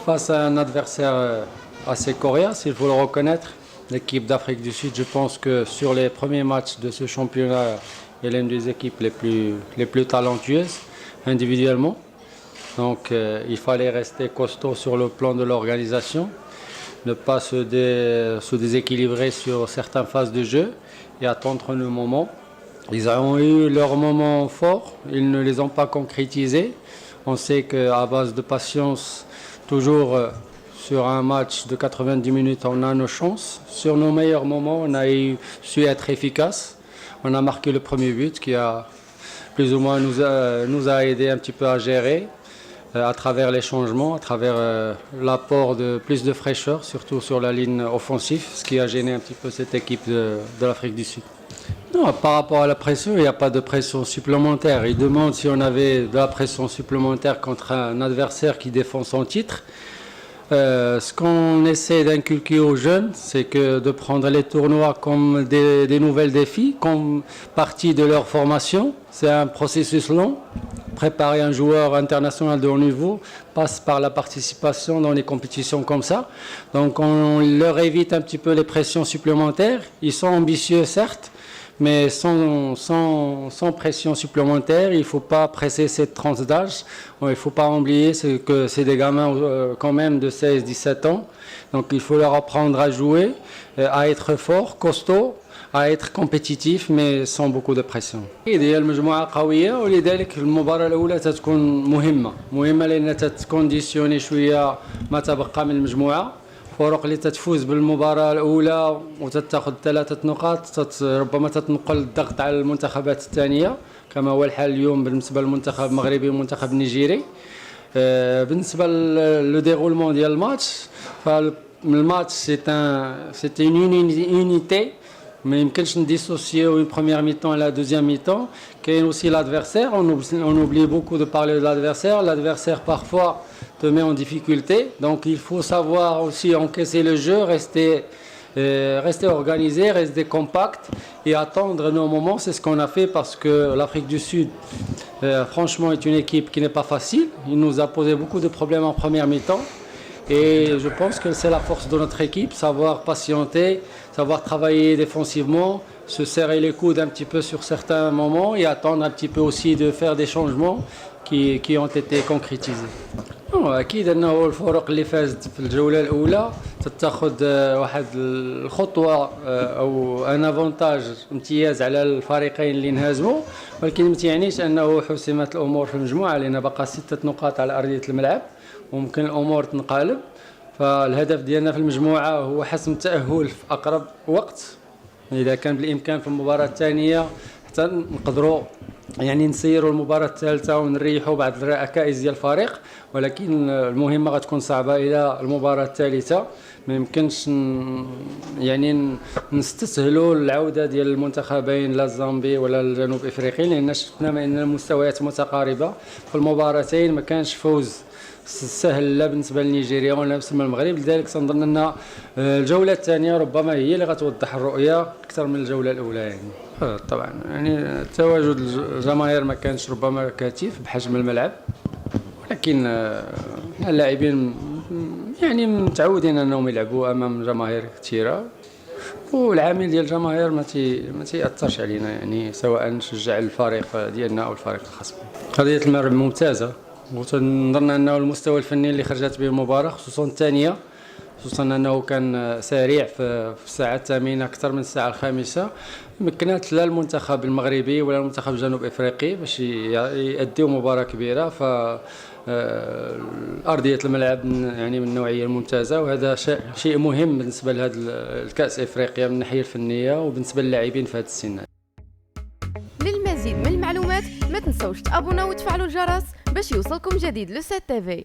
face à un adversaire assez coriace, il faut le reconnaître. L'équipe d'Afrique du Sud, je pense que sur les premiers matchs de ce championnat, elle est une des équipes les plus talentueuses individuellement. Donc il fallait rester costaud sur le plan de l'organisation, ne pas se déséquilibrer sur certaines phases de jeu et attendre le moment. Ils ont eu leurs moments forts, ils ne les ont pas concrétisés. On sait qu'à base de patience, toujours sur un match de 90 minutes, on a nos chances. Sur nos meilleurs moments, on a su être efficace. On a marqué le premier but qui a plus ou moins nous a aidé un petit peu à gérer à travers les changements, à travers l'apport de plus de fraîcheur, surtout sur la ligne offensive, ce qui a gêné un petit peu cette équipe de l'Afrique du Sud. Non, par rapport à la pression, il n'y a pas de pression supplémentaire. Il demande si on avait de la pression supplémentaire contre un adversaire qui défend son titre. Ce qu'on essaie d'inculquer aux jeunes, c'est que de prendre les tournois comme des nouvelles défis, comme partie de leur formation. C'est un processus long. Préparer un joueur international de haut niveau passe par la participation dans des compétitions comme ça. Donc on leur évite un petit peu les pressions supplémentaires. Ils sont ambitieux, certes, mais sans pression supplémentaire. Il ne faut pas presser cette tranche d'âge. Il ne faut pas oublier que c'est des gamins quand même de 16-17 ans. Donc il faut leur apprendre à jouer, à être fort, costaud, à être compétitif mais sans beaucoup de pression. هي المجموعة قوية ولذلك المباراة الأولى تتكون مهمة لأنها تتكونديسيوني شوية ما تبقى من المجموعة. فرق اللي تتفوز بالمباراة الأولى وتتاخذ 3 نقاط ربما تتنقل الضغط على المنتخبات الثانية كما هو الحال اليوم بالنسبة للمنتخب المغربي والمنتخب النيجيري. بالنسبة لو ديغولمون ديال الماتش فالماتش سيتي اون unité. ما يمكنش نديسوسيو une première mi-temps et la deuxième mi-temps. كاين aussi l'adversaire, on oublie beaucoup de parler de l'adversaire. L'adversaire parfois te met en difficulté. Donc il faut savoir aussi encaisser le jeu, rester organisé, rester compact et attendre nos moments. C'est ce qu'on a fait parce que l'Afrique du Sud, franchement, est une équipe qui n'est pas facile. Il nous a posé beaucoup de problèmes en première mi-temps. Et je pense que c'est la force de notre équipe, savoir patienter, savoir travailler défensivement, se serrer les coudes un petit peu sur certains moments et attendre un petit peu aussi de faire des changements qui ont été concrétisés. أكيد أنه الفرق اللي فازت في الجولة الأولى تتخذ واحد الخطوة أو أن افونتاج امتياز على الفريقين اللي انهزموا، ولكن ما تعنيش أنه حسمت الأمور في المجموعة لأن بقى 6 نقاط على أرضية الملعب وممكن الأمور تنقلب. فالهدف ديالنا في المجموعة هو حسم التأهل في أقرب وقت. إذا كان بالإمكان في المباراة الثانية حتى نقدروا يعني نسيروا المباراة الثالثة ونريحوا بعض الركائز ديال الفريق، ولكن المهمة غتكون صعبة إلى المباراة الثالثة. ما يمكنش يعني نستسهلوا العودة ديال المنتخبين لا الزامبي ولا الجنوب افريقي لأن شفنا ان المستويات متقاربة في المباراتين. ما كانش فوز سهل لا بالنسبة لنيجيريا ولا بالنسبة للمغرب، لذلك سنظن أن الجولة الثانية ربما هي اللي غتوضح الرؤية أكثر من الجولة الأولى. يعني طبعا يعني تواجد الجماهير ما كانش ربما كثيف بحجم الملعب، ولكن اللاعبين يعني متعودين أنهم يلعبوا أمام جماهير كثيرة، والعامل ديال الجماهير ما تيأثرش علينا يعني سواء نشجع الفريق ديالنا أو الفريق الخصم. قضية المغرب ممتازة ونظن أنه المستوى الفني اللي خرجت به المباراة خصوصا الثانية، خصوصا أنه كان سريع في الساعة الثامنة أكثر من الساعة الخامسة، مكنت لا المنتخب المغربي ولا المنتخب الجنوب افريقي باش يأديوا مباراة كبيرة. ف أرضية الملعب يعني من النوعية الممتازة، وهذا شيء مهم بالنسبة لهذا الكأس افريقيا من الناحية الفنية وبالنسبة للاعبين في هذا السن. للمزيد من المعلومات ما تنسوش تابوناو وتفعلوا الجرس باش يوصلكم جديد لو 7 تي في.